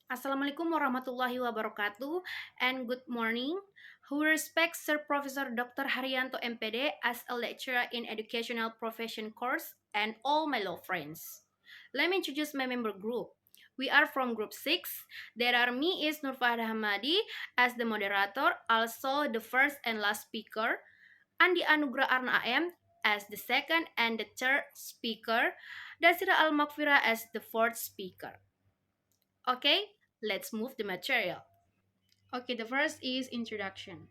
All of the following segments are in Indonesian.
Assalamualaikum warahmatullahi wabarakatuh and good morning. Who respects Sir Professor Dr. Haryanto MPD as a lecturer in educational profession course and all my law friends. Let me introduce my member group. We are from group 6. There are me is Nurfahda Hamadi as the moderator, also the first and last speaker, Andi Anugrah Arna AM as the second and the third speaker, Dasira Al Makfira as the fourth speaker. Okay, let's move the material. Okay, the first is introduction.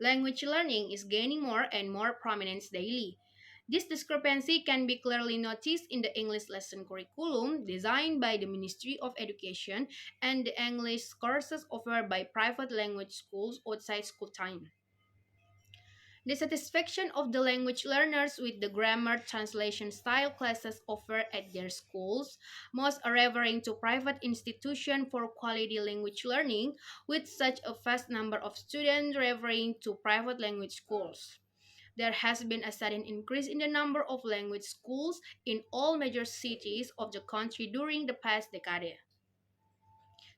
Language learning is gaining more and more prominence daily. This discrepancy can be clearly noticed in the English lesson curriculum designed by the Ministry of Education and the English courses offered by private language schools outside school time. The satisfaction of the language learners with the grammar translation style classes offered at their schools, most are referring to private institutions for quality language learning, with such a vast number of students referring to private language schools. There has been a sudden increase in the number of language schools in all major cities of the country during the past decade.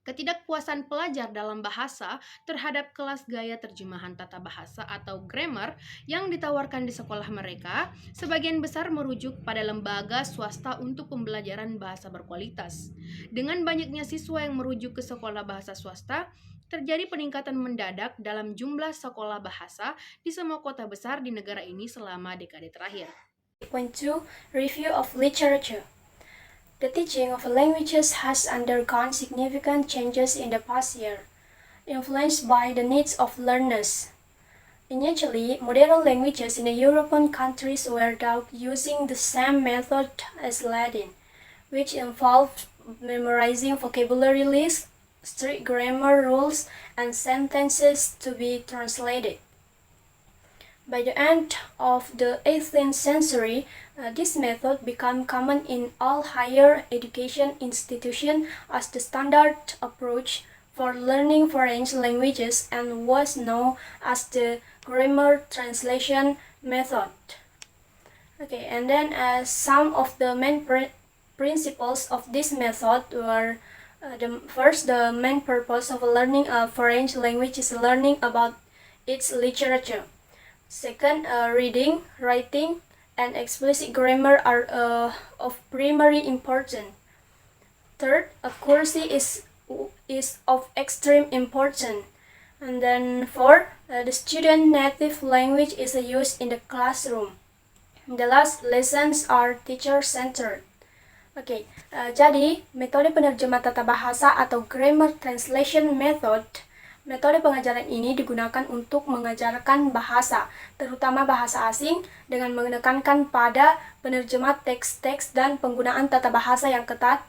Ketidakpuasan pelajar dalam bahasa terhadap kelas gaya terjemahan tata bahasa atau grammar yang ditawarkan di sekolah mereka, sebagian besar merujuk pada lembaga swasta untuk pembelajaran bahasa berkualitas. Dengan banyaknya siswa yang merujuk ke sekolah bahasa swasta, terjadi peningkatan mendadak dalam jumlah sekolah bahasa di semua kota besar di negara ini selama dekade terakhir. Point 2. Review of literature. The teaching of languages has undergone significant changes in the past year, influenced by the needs of learners. Initially, modern languages in the European countries were taught using the same method as Latin, which involved memorizing vocabulary lists, strict grammar rules, and sentences to be translated. By the end of the 18th century, this method became common in all higher education institutions as the standard approach for learning foreign languages and was known as the grammar translation method. Okay, and then some of the main principles of this method were the main purpose of learning a foreign language is learning about its literature. Second, reading, writing, and explicit grammar are of primary importance. Third, accuracy is of extreme importance. And then fourth, the student native language is used in the classroom. The last lessons are teacher-centered. Oke, jadi metode penerjemah tata bahasa atau grammar translation method. Metode pengajaran ini digunakan untuk mengajarkan bahasa, terutama bahasa asing, dengan menekankan pada penerjemah teks-teks dan penggunaan tata bahasa yang ketat.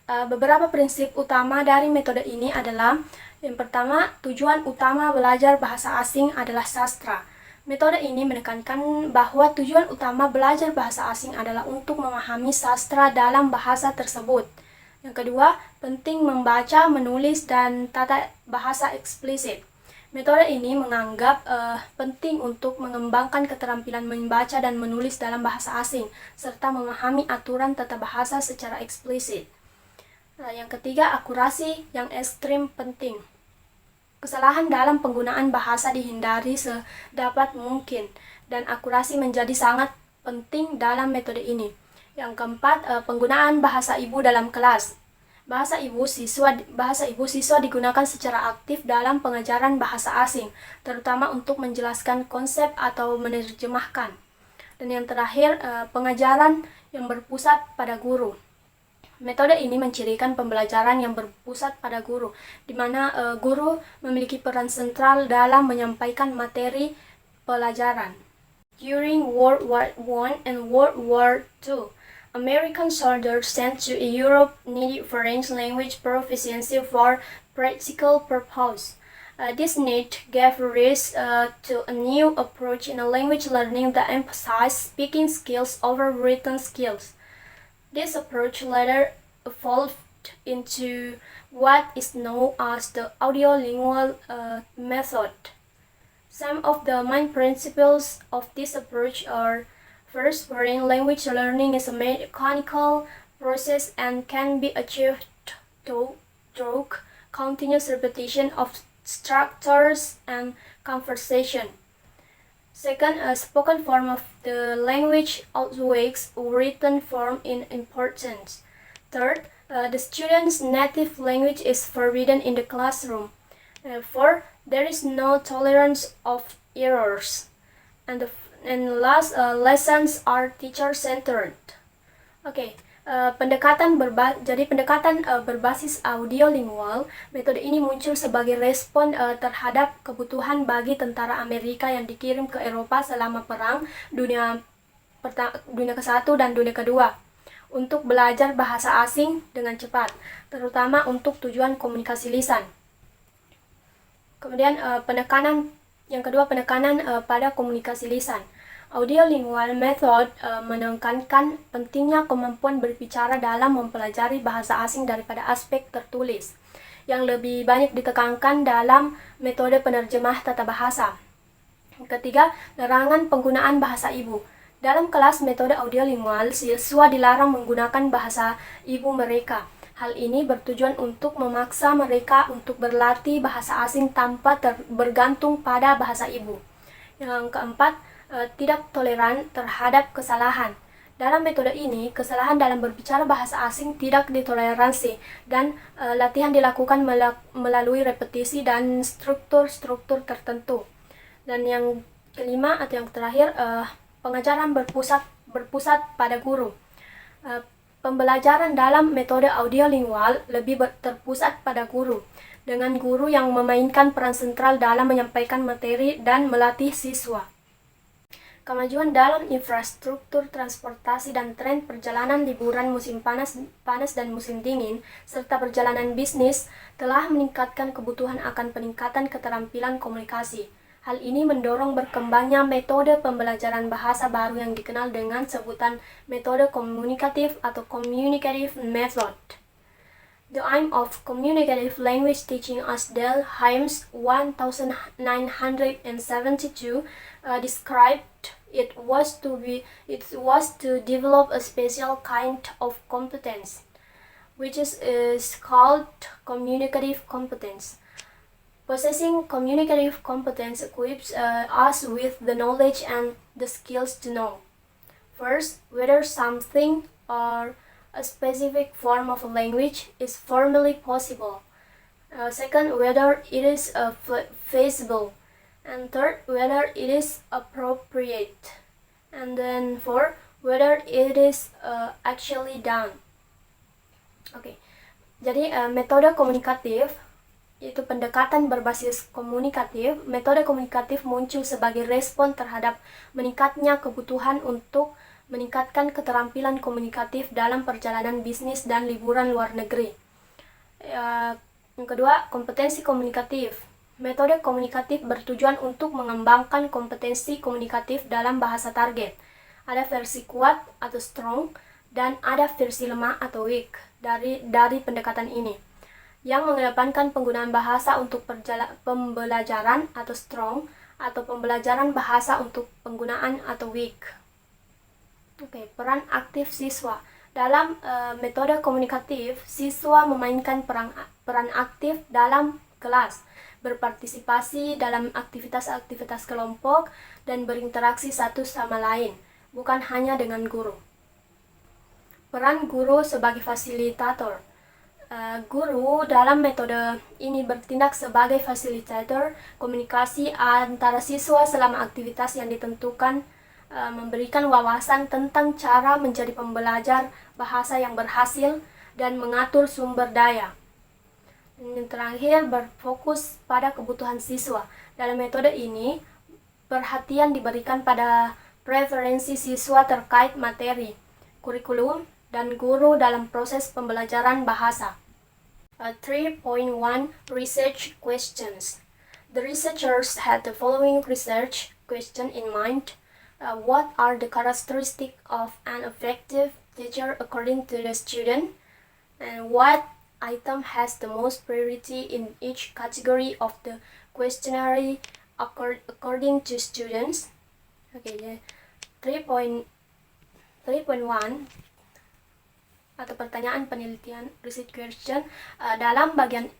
Beberapa prinsip utama dari metode ini adalah, yang pertama, tujuan utama belajar bahasa asing adalah sastra. Metode ini menekankan bahwa tujuan utama belajar bahasa asing adalah untuk memahami sastra dalam bahasa tersebut. Yang kedua, penting membaca, menulis, dan tata bahasa eksplisit. Metode ini menganggap penting untuk mengembangkan keterampilan membaca dan menulis dalam bahasa asing, serta memahami aturan tata bahasa secara eksplisit. Yang ketiga, akurasi yang ekstrim penting. Kesalahan dalam penggunaan bahasa dihindari sedapat mungkin, dan akurasi menjadi sangat penting dalam metode ini. Yang keempat, penggunaan bahasa ibu dalam kelas. Bahasa ibu siswa digunakan secara aktif dalam pengajaran bahasa asing, terutama untuk menjelaskan konsep atau menerjemahkan. Dan yang terakhir, pengajaran yang berpusat pada guru. Metode ini mencirikan pembelajaran yang berpusat pada guru, di mana guru memiliki peran sentral dalam menyampaikan materi pelajaran. During World War I and World War II, American soldiers sent to Europe needed foreign language proficiency for practical purposes. This need gave rise to a new approach in language learning that emphasized speaking skills over written skills. This approach later evolved into what is known as the audiolingual method. Some of the main principles of this approach are: first, foreign language learning is mechanical, process and can be achieved through continuous repetition of structures and conversation. Second, a spoken form of the language outweighs written form in importance. Third, the student's native language is forbidden in the classroom. Fourth, there is no tolerance of errors. And last, lessons are teacher-centered. Oke, pendekatan berbasis audiolingual, metode ini muncul sebagai respon terhadap kebutuhan bagi tentara Amerika yang dikirim ke Eropa selama Perang Dunia ke-1 dan Dunia ke-2 untuk belajar bahasa asing dengan cepat, terutama untuk tujuan komunikasi lisan. Kemudian penekanan pada komunikasi lisan. Audiolingual method menekankan pentingnya kemampuan berbicara dalam mempelajari bahasa asing daripada aspek tertulis, yang lebih banyak ditekankan dalam metode penerjemah tata bahasa. Ketiga, larangan penggunaan bahasa ibu. Dalam kelas metode audiolingual, siswa dilarang menggunakan bahasa ibu mereka. Hal ini bertujuan untuk memaksa mereka untuk berlatih bahasa asing tanpa bergantung pada bahasa ibu. Yang keempat, tidak toleran terhadap kesalahan. Dalam metode ini, kesalahan dalam berbicara bahasa asing tidak ditoleransi dan latihan dilakukan melalui repetisi dan struktur-struktur tertentu. Dan yang kelima atau yang terakhir, pengajaran berpusat pada guru. Pembelajaran dalam metode audiolingual lebih terpusat pada guru, dengan guru yang memainkan peran sentral dalam menyampaikan materi dan melatih siswa. Kemajuan dalam infrastruktur transportasi dan tren perjalanan liburan musim panas dan musim dingin, serta perjalanan bisnis telah meningkatkan kebutuhan akan peningkatan keterampilan komunikasi. Hal ini mendorong berkembangnya metode pembelajaran bahasa baru yang dikenal dengan sebutan metode komunikatif atau communicative method. The aim of communicative language teaching, as Dale Hymes 1972 described it was to develop a special kind of competence, which is called communicative competence. Possessing communicative competence equips us with the knowledge and the skills to know, first, whether something or a specific form of a language is formally possible. Second, whether it is feasible. And third, whether it is appropriate. And then fourth, whether it is actually done. Oke, jadi metode komunikatif, yaitu pendekatan berbasis komunikatif. Metode komunikatif muncul sebagai respon terhadap meningkatnya kebutuhan untuk meningkatkan keterampilan komunikatif dalam perjalanan bisnis dan liburan luar negeri. Yang kedua, kompetensi komunikatif. Metode komunikatif bertujuan untuk mengembangkan kompetensi komunikatif dalam bahasa target. Ada versi kuat atau strong dan ada versi lemah atau weak dari pendekatan ini, yang mengedepankan penggunaan bahasa untuk pembelajaran atau strong, atau pembelajaran bahasa untuk penggunaan atau weak. Oke, peran aktif siswa. Dalam metode komunikatif, siswa memainkan peran aktif dalam kelas, berpartisipasi dalam aktivitas-aktivitas kelompok, dan berinteraksi satu sama lain, bukan hanya dengan guru. Peran guru sebagai fasilitator. Guru dalam metode ini bertindak sebagai fasilitator komunikasi antara siswa selama aktivitas yang ditentukan, memberikan wawasan tentang cara menjadi pembelajar bahasa yang berhasil dan mengatur sumber daya. Yang terakhir, berfokus pada kebutuhan siswa. Dalam metode ini, perhatian diberikan pada preferensi siswa terkait materi, kurikulum, dan guru dalam proses pembelajaran bahasa. 3.1 Research Questions. The researchers had the following research question in mind. What are the characteristics of an effective teacher according to the student? And what item has the most priority in each category of the questionnaire according to students? Okay, 3.1 atau pertanyaan penelitian research question. Dalam bagian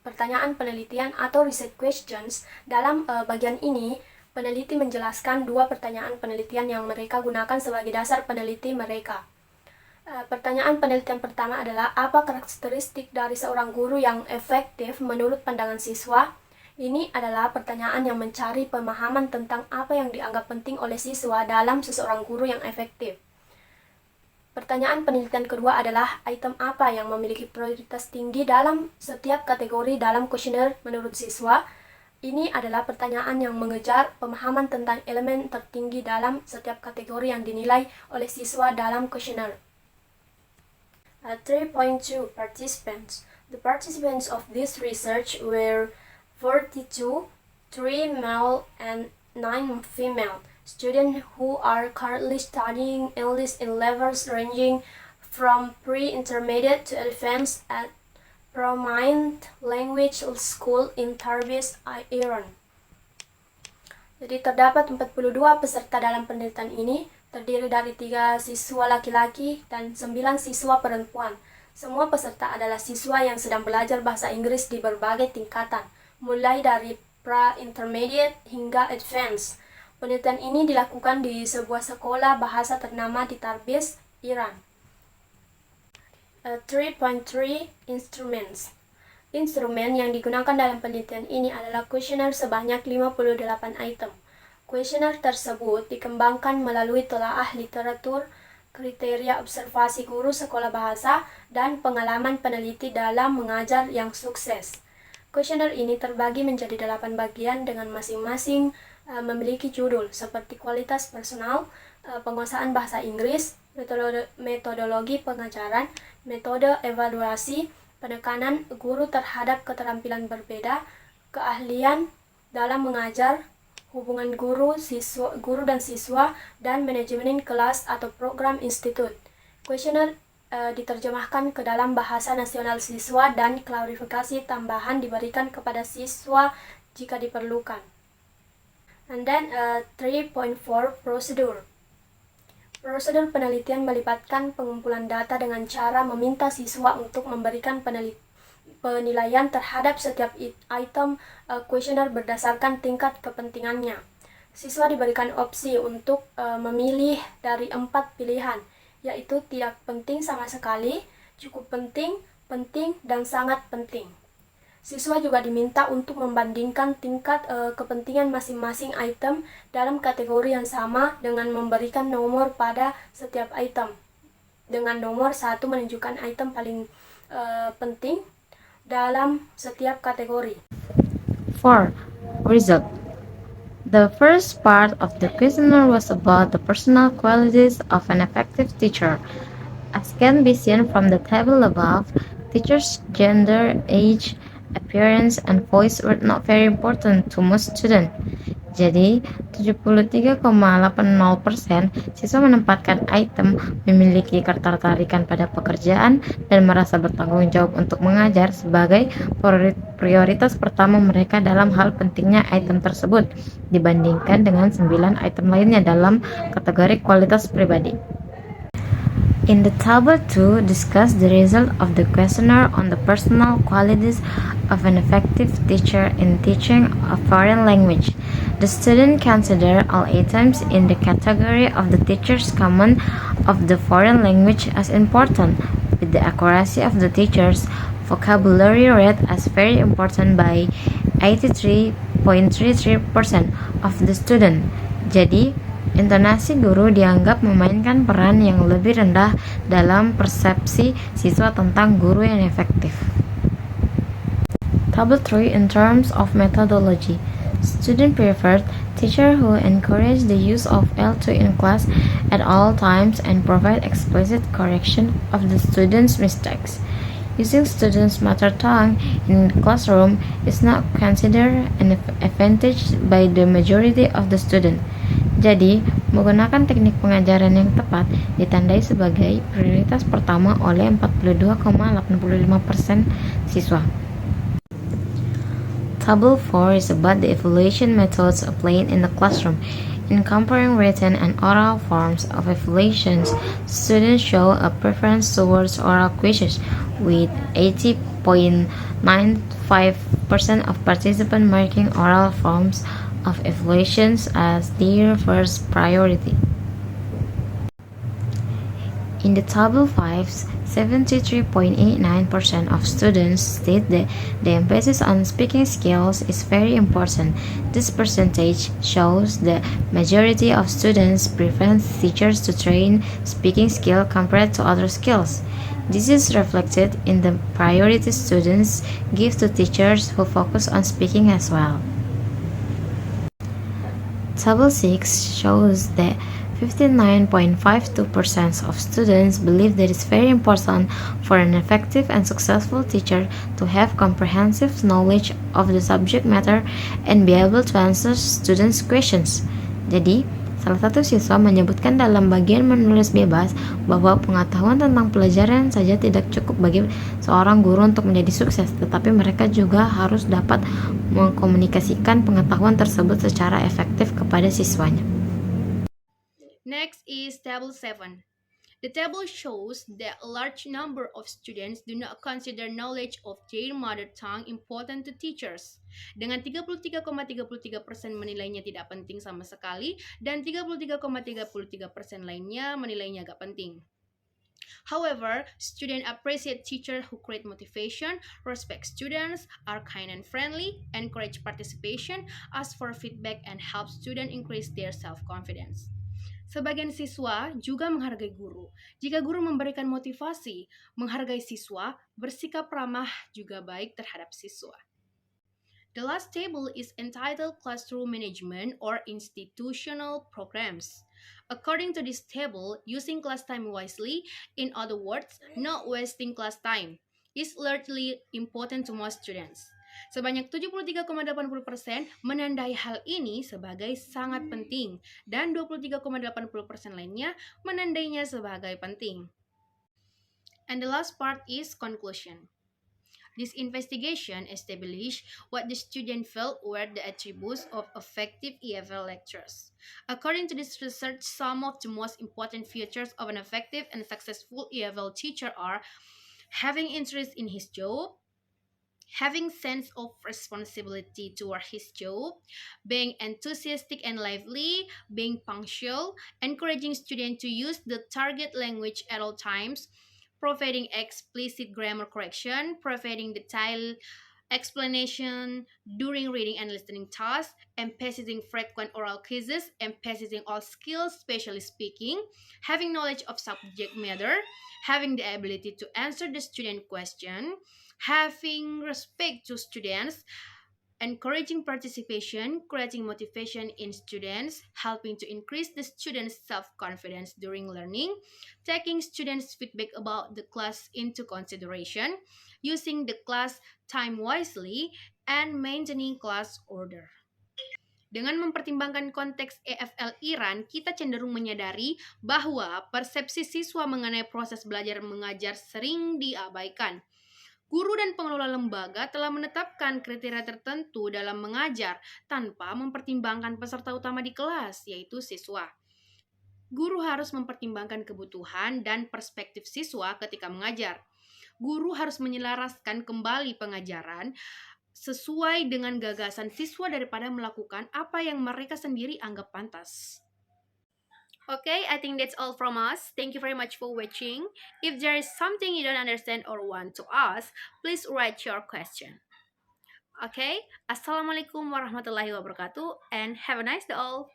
pertanyaan penelitian atau research questions, dalam bagian ini peneliti menjelaskan 2 pertanyaan penelitian yang mereka gunakan sebagai dasar peneliti mereka. Pertanyaan penelitian pertama adalah apa karakteristik dari seorang guru yang efektif menurut pandangan siswa? Ini adalah pertanyaan yang mencari pemahaman tentang apa yang dianggap penting oleh siswa dalam seseorang guru yang efektif. Pertanyaan penelitian kedua adalah item apa yang memiliki prioritas tinggi dalam setiap kategori dalam kuesioner menurut siswa. Ini adalah pertanyaan yang mengejar pemahaman tentang elemen tertinggi dalam setiap kategori yang dinilai oleh siswa dalam kuesioner. 3.2 Participants. The participants of this research were 42, 3 male and 9 female students who are currently studying English in levels ranging from pre-intermediate to advanced at Prominent Language School in Tarbes, Iran. Jadi terdapat 42 peserta dalam penelitian ini, terdiri dari 3 siswa laki-laki dan 9 siswa perempuan. Semua peserta adalah siswa yang sedang belajar bahasa Inggris di berbagai tingkatan, mulai dari pra-intermediate hingga advance. Penelitian ini dilakukan di sebuah sekolah bahasa ternama di Tarbes, Iran. 3.3 Instruments. Instrumen yang digunakan dalam penelitian ini adalah kuesioner sebanyak 58 item. Kuesioner tersebut dikembangkan melalui telaah literatur, kriteria observasi guru sekolah bahasa, dan pengalaman peneliti dalam mengajar yang sukses. Kuesioner ini terbagi menjadi 8 bagian dengan masing-masing memiliki judul seperti kualitas personal, penguasaan bahasa Inggris, metodologi pengajaran, metode evaluasi, penekanan guru terhadap keterampilan berbeda, keahlian dalam mengajar, hubungan guru dan siswa, dan manajemen kelas atau program institut. Kuesioner diterjemahkan ke dalam bahasa nasional siswa dan klarifikasi tambahan diberikan kepada siswa jika diperlukan. And then 3.4 Prosedur. Prosedur penelitian melibatkan pengumpulan data dengan cara meminta siswa untuk memberikan penilaian terhadap setiap item kuesioner berdasarkan tingkat kepentingannya. Siswa diberikan opsi untuk memilih dari 4 pilihan, yaitu tidak penting sama sekali, cukup penting, penting, dan sangat penting. Siswa juga diminta untuk membandingkan tingkat kepentingan masing-masing item dalam kategori yang sama dengan memberikan nomor pada setiap item. Dengan nomor 1 menunjukkan item paling penting dalam setiap kategori. 4. Result. The first part of the questionnaire was about the personal qualities of an effective teacher. As can be seen from the table above, teachers' gender, age, appearance, and voice were not very important to most students. Jadi, 73,80% siswa menempatkan item memiliki ketertarikan pada pekerjaan dan merasa bertanggung jawab untuk mengajar sebagai prioritas pertama mereka dalam hal pentingnya item tersebut dibandingkan dengan 9 item lainnya dalam kategori kualitas pribadi. In the table 2, discuss the result of the questionnaire on the personal qualities of an effective teacher in teaching a foreign language. The student consider all items in the category of the teacher's command of the foreign language as important, with the accuracy of the teacher's vocabulary rate as very important by 83.33% of the student. Jadi, intonasi guru dianggap memainkan peran yang lebih rendah dalam persepsi siswa tentang guru yang efektif. Table 3 in terms of methodology. Student preferred teacher who encourage the use of L2 in class at all times and provide explicit correction of the students' mistakes. Using students' mother tongue in the classroom is not considered an advantage by the majority of the student. Jadi, menggunakan teknik pengajaran yang tepat ditandai sebagai prioritas pertama oleh 42,85% siswa. Table 4 is about the evaluation methods applied in the classroom. In comparing written and oral forms of evaluations, students show a preference towards oral quizzes, with 80.95% of participants marking oral forms of evaluations as their first priority. In the Table 5, 73.89% of students state that the emphasis on speaking skills is very important. This percentage shows the majority of students prefer teachers to train speaking skill compared to other skills. This is reflected in the priority students give to teachers who focus on speaking as well. Table 6 shows that 59.52% of students believe that it's very important for an effective and successful teacher to have comprehensive knowledge of the subject matter and be able to answer students' questions. Jadi, salah satu siswa menyebutkan dalam bagian menulis bebas bahwa pengetahuan tentang pelajaran saja tidak cukup bagi seorang guru untuk menjadi sukses, tetapi mereka juga harus dapat mengkomunikasikan pengetahuan tersebut secara efektif kepada siswanya. Next is Table 7. The table shows that a large number of students do not consider knowledge of their mother tongue important to teachers. Dengan 33,33% menilainya tidak penting sama sekali dan 33,33% lainnya menilainya agak penting. However, students appreciate teachers who create motivation, respect students, are kind and friendly, encourage participation, ask for feedback, and help students increase their self-confidence. Sebagian siswa juga menghargai guru. Jika guru memberikan motivasi, menghargai siswa, bersikap ramah juga baik terhadap siswa. The last table is entitled Classroom Management or Institutional Programs. According to this table, using class time wisely, in other words, not wasting class time, is largely important to most students. Sebanyak 73,80% menandai hal ini sebagai sangat penting dan 23,80% lainnya menandainya sebagai penting. And the last part is conclusion. This investigation established what the student felt were the attributes of effective EFL lecturers. According to this research, some of the most important features of an effective and successful EFL teacher are having interest in his job, having sense of responsibility toward his job, being enthusiastic and lively, being punctual, encouraging students to use the target language at all times, providing explicit grammar correction, providing detailed explanation during reading and listening tasks, emphasizing frequent oral quizzes, emphasizing all skills, especially speaking, having knowledge of subject matter, having the ability to answer the student question, having respect to students, encouraging participation, creating motivation in students, helping to increase the students' self-confidence during learning, taking students' feedback about the class into consideration, using the class time wisely, and maintaining class order. Dengan mempertimbangkan konteks EFL Iran, kita cenderung menyadari bahwa persepsi siswa mengenai proses belajar mengajar sering diabaikan. Guru dan pengelola lembaga telah menetapkan kriteria tertentu dalam mengajar tanpa mempertimbangkan peserta utama di kelas, yaitu siswa. Guru harus mempertimbangkan kebutuhan dan perspektif siswa ketika mengajar. Guru harus menyelaraskan kembali pengajaran sesuai dengan gagasan siswa daripada melakukan apa yang mereka sendiri anggap pantas. Okay, I think that's all from us. Thank you very much for watching. If there is something you don't understand or want to ask, please write your question. Okay, Assalamualaikum warahmatullahi wabarakatuh and have a nice day all.